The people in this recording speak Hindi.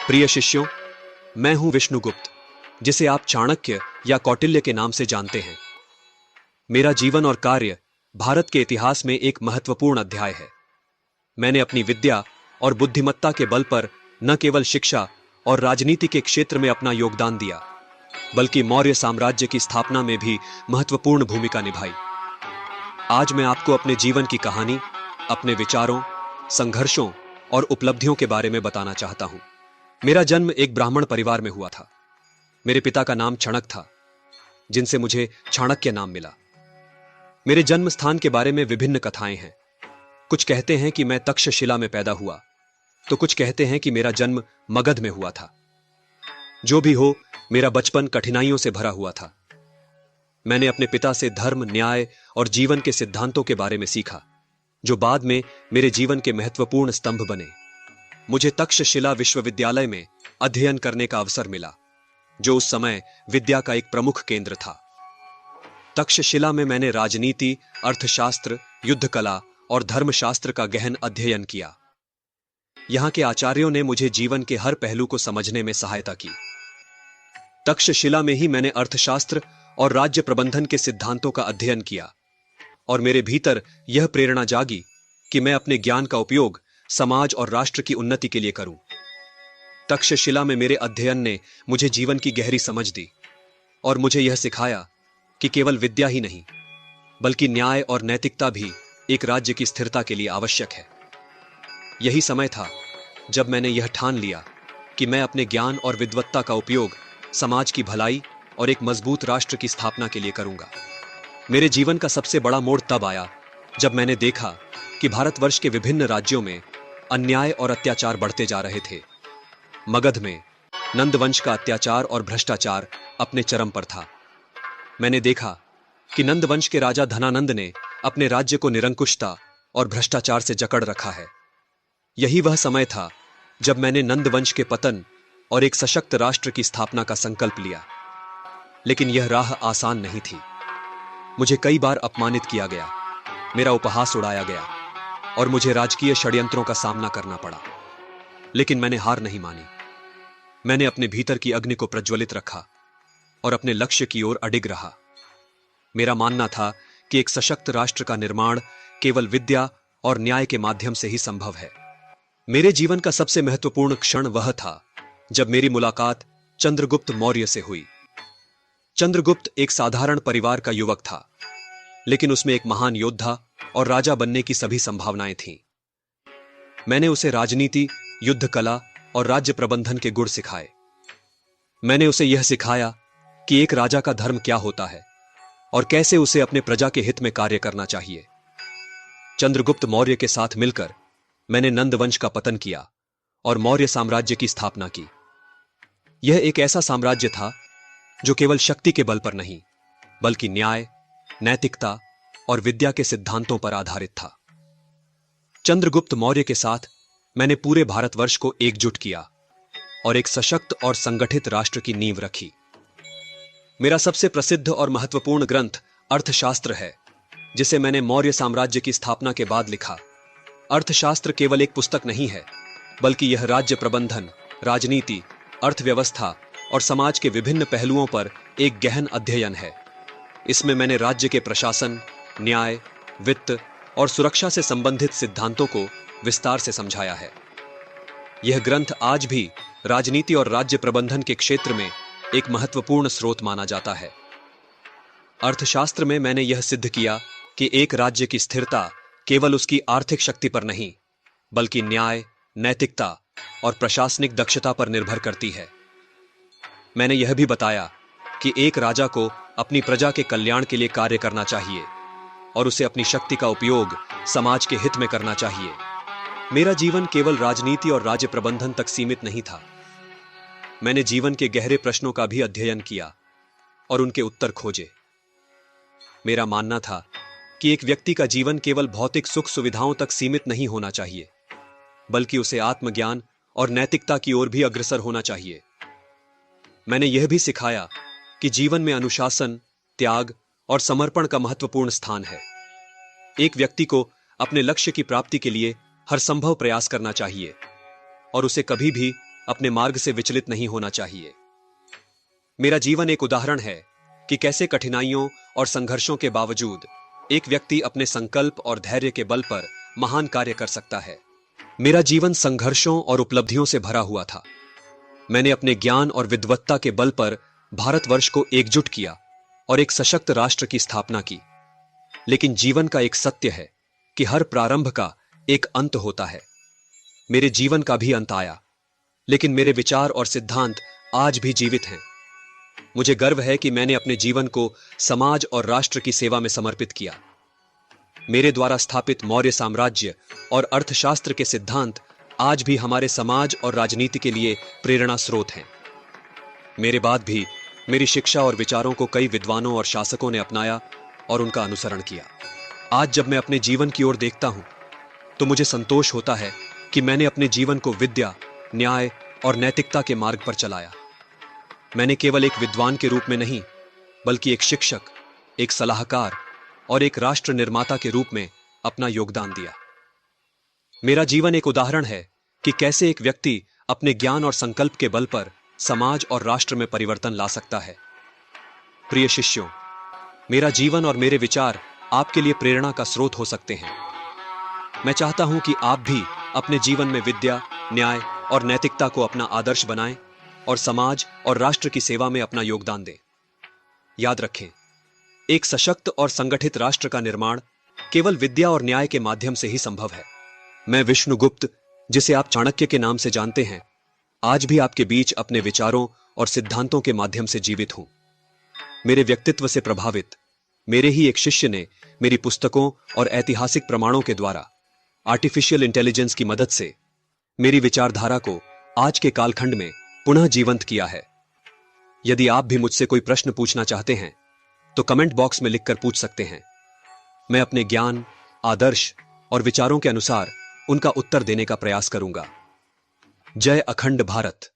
प्रिय शिष्यों, मैं हूं विष्णुगुप्त, जिसे आप चाणक्य या कौटिल्य के नाम से जानते हैं। मेरा जीवन और कार्य भारत के इतिहास में एक महत्वपूर्ण अध्याय है। मैंने अपनी विद्या और बुद्धिमत्ता के बल पर न केवल शिक्षा और राजनीति के क्षेत्र में अपना योगदान दिया, बल्कि मौर्य साम्राज्य की स्थापना में भी महत्वपूर्ण भूमिका निभाई। आज मैं आपको अपने जीवन की कहानी, अपने विचारों, संघर्षों और उपलब्धियों के बारे में बताना चाहता हूं। मेरा जन्म एक ब्राह्मण परिवार में हुआ था। मेरे पिता का नाम चणक था, जिनसे मुझे चाणक्य नाम मिला। मेरे जन्म स्थान के बारे में विभिन्न कथाएं हैं। कुछ कहते हैं कि मैं तक्षशिला में पैदा हुआ, तो कुछ कहते हैं कि मेरा जन्म मगध में हुआ था। जो भी हो, मेरा बचपन कठिनाइयों से भरा हुआ था। मैंने अपने पिता से धर्म, न्याय और जीवन के सिद्धांतों के बारे में सीखा, जो बाद में मेरे जीवन के महत्वपूर्ण स्तंभ बने। मुझे तक्षशिला विश्वविद्यालय में अध्ययन करने का अवसर मिला, जो उस समय विद्या का एक प्रमुख केंद्र था। तक्षशिला में मैंने राजनीति, अर्थशास्त्र, युद्ध कला और धर्मशास्त्र का गहन अध्ययन किया। यहां के आचार्यों ने मुझे जीवन के हर पहलू को समझने में सहायता की। तक्षशिला में ही मैंने अर्थशास्त्र और राज्य प्रबंधन के सिद्धांतों का अध्ययन किया, और मेरे भीतर यह प्रेरणा जागी कि मैं अपने ज्ञान का उपयोग समाज और राष्ट्र की उन्नति के लिए करूं। तक्षशिला में मेरे अध्ययन ने मुझे जीवन की गहरी समझ दी और मुझे यह सिखाया कि केवल विद्या ही नहीं, बल्कि न्याय और नैतिकता भी एक राज्य की स्थिरता के लिए आवश्यक है। यही समय था जब मैंने यह ठान लिया कि मैं अपने ज्ञान और विद्वत्ता का उपयोग समाज की भलाई और एक मजबूत राष्ट्र की स्थापना के लिए करूंगा। मेरे जीवन का सबसे बड़ा मोड़ तब आया जब मैंने देखा कि भारतवर्ष के विभिन्न राज्यों में अन्याय और अत्याचार बढ़ते जा रहे थे। मगध में नंदवंश का अत्याचार और भ्रष्टाचार अपने चरम पर था। मैंने देखा कि नंदवंश के राजा धनानंद ने अपने राज्य को निरंकुशता और भ्रष्टाचार से जकड़ रखा है। यही वह समय था जब मैंने नंदवंश के पतन और एक सशक्त राष्ट्र की स्थापना का संकल्प लिया। लेकिन यह राह आसान नहीं थी। मुझे कई बार अपमानित किया गया, मेरा उपहास उड़ाया गया और मुझे राजकीय षड्यंत्रों का सामना करना पड़ा। लेकिन मैंने हार नहीं मानी। मैंने अपने भीतर की अग्नि को प्रज्वलित रखा और अपने लक्ष्य की ओर अडिग रहा। मेरा मानना था कि एक सशक्त राष्ट्र का निर्माण केवल विद्या और न्याय के माध्यम से ही संभव है। मेरे जीवन का सबसे महत्वपूर्ण क्षण वह था जब मेरी मुलाकात चंद्रगुप्त मौर्य से हुई। चंद्रगुप्त एक साधारण परिवार का युवक था, लेकिन उसमें एक महान योद्धा और राजा बनने की सभी संभावनाएं थीं। मैंने उसे राजनीति, युद्ध कला और राज्य प्रबंधन के गुण सिखाए। मैंने उसे यह सिखाया कि एक राजा का धर्म क्या होता है और कैसे उसे अपने प्रजा के हित में कार्य करना चाहिए। चंद्रगुप्त मौर्य के साथ मिलकर मैंने नंदवंश का पतन किया और मौर्य साम्राज्य की स्थापना की। यह एक ऐसा साम्राज्य था जो केवल शक्ति के बल पर नहीं, बल्कि न्याय, नैतिकता और विद्या के सिद्धांतों पर आधारित था। चंद्रगुप्त मौर्य के साथ मैंने पूरे भारतवर्ष को एकजुट किया और एक सशक्त और संगठित राष्ट्र की नींव रखी। मेरा सबसे प्रसिद्ध और महत्वपूर्ण ग्रंथ अर्थशास्त्र है, जिसे मैंने मौर्य साम्राज्य की स्थापना के बाद लिखा। अर्थशास्त्र केवल एक पुस्तक नहीं है, बल्कि यह राज्य प्रबंधन, राजनीति, अर्थव्यवस्था और समाज के विभिन्न पहलुओं पर एक गहन अध्ययन है। इसमें मैंने राज्य के प्रशासन, न्याय, वित्त और सुरक्षा से संबंधित सिद्धांतों को विस्तार से समझाया है। यह ग्रंथ आज भी राजनीति और राज्य प्रबंधन के क्षेत्र में एक महत्वपूर्ण स्रोत माना जाता है। अर्थशास्त्र में मैंने यह सिद्ध किया कि एक राज्य की स्थिरता केवल उसकी आर्थिक शक्ति पर नहीं, बल्कि न्याय, नैतिकता और प्रशासनिक दक्षता पर निर्भर करती है। मैंने यह भी बताया कि एक राजा को अपनी प्रजा के कल्याण के लिए कार्य करना चाहिए और उसे अपनी शक्ति का उपयोग समाज के हित में करना चाहिए। मेरा जीवन केवल राजनीति और राज्य प्रबंधन तक सीमित नहीं था। मैंने जीवन के गहरे प्रश्नों का भी अध्ययन किया और उनके उत्तर खोजे। मेरा मानना था कि एक व्यक्ति का जीवन केवल भौतिक सुख सुविधाओं तक सीमित नहीं होना चाहिए, बल्कि उसे आत्मज्ञान और नैतिकता की ओर भी अग्रसर होना चाहिए। मैंने यह भी सिखाया कि जीवन में अनुशासन, त्याग और समर्पण का महत्वपूर्ण स्थान है। एक व्यक्ति को अपने लक्ष्य की प्राप्ति के लिए हर संभव प्रयास करना चाहिए और उसे कभी भी अपने मार्ग से विचलित नहीं होना चाहिए। मेरा जीवन एक उदाहरण है कि कैसे कठिनाइयों और संघर्षों के बावजूद एक व्यक्ति अपने संकल्प और धैर्य के बल पर महान कार्य कर सकता है। मेरा जीवन संघर्षों और उपलब्धियों से भरा हुआ था। मैंने अपने ज्ञान और विद्वत्ता के बल पर भारतवर्ष को एकजुट किया और एक सशक्त राष्ट्र की स्थापना की। लेकिन जीवन का एक सत्य है कि हर प्रारंभ का एक अंत होता है। मेरे जीवन का भी अंत आया, लेकिन मेरे विचार और सिद्धांत आज भी जीवित हैं। मुझे गर्व है कि मैंने अपने जीवन को समाज और राष्ट्र की सेवा में समर्पित किया। मेरे द्वारा स्थापित मौर्य साम्राज्य और अर्थशास्त्र के सिद्धांत आज भी हमारे समाज और राजनीति के लिए प्रेरणा स्रोत हैं। मेरे बाद भी मेरी शिक्षा और विचारों को कई विद्वानों और शासकों ने अपनाया और उनका अनुसरण किया। आज जब मैं अपने जीवन की ओर देखता हूं, तो मुझे संतोष होता है कि मैंने अपने जीवन को विद्या, न्याय और नैतिकता के मार्ग पर चलाया। मैंने केवल एक विद्वान के रूप में नहीं, बल्कि एक शिक्षक, एक सलाहकार और एक राष्ट्र निर्माता के रूप में अपना योगदान दिया। मेरा जीवन एक उदाहरण है कि कैसे एक व्यक्ति अपने ज्ञान और संकल्प के बल पर समाज और राष्ट्र में परिवर्तन ला सकता है। प्रिय शिष्यों, मेरा जीवन और मेरे विचार आपके लिए प्रेरणा का स्रोत हो सकते हैं। मैं चाहता हूं कि आप भी अपने जीवन में विद्या, न्याय और नैतिकता को अपना आदर्श बनाएं और समाज और राष्ट्र की सेवा में अपना योगदान दें। याद रखें, एक सशक्त और संगठित राष्ट्र का निर्माण केवल विद्या और न्याय के माध्यम से ही संभव है। मैं विष्णुगुप्त, जिसे आप चाणक्य के नाम से जानते हैं, आज भी आपके बीच अपने विचारों और सिद्धांतों के माध्यम से जीवित हूं। मेरे व्यक्तित्व से प्रभावित मेरे ही एक शिष्य ने मेरी पुस्तकों और ऐतिहासिक प्रमाणों के द्वारा आर्टिफिशियल इंटेलिजेंस की मदद से मेरी विचारधारा को आज के कालखंड में पुनः जीवंत किया है। यदि आप भी मुझसे कोई प्रश्न पूछना चाहते हैं, तो कमेंट बॉक्स में लिखकर पूछ सकते हैं। मैं अपने ज्ञान, आदर्श और विचारों के अनुसार उनका उत्तर देने का प्रयास करूंगा। जय अखंड भारत।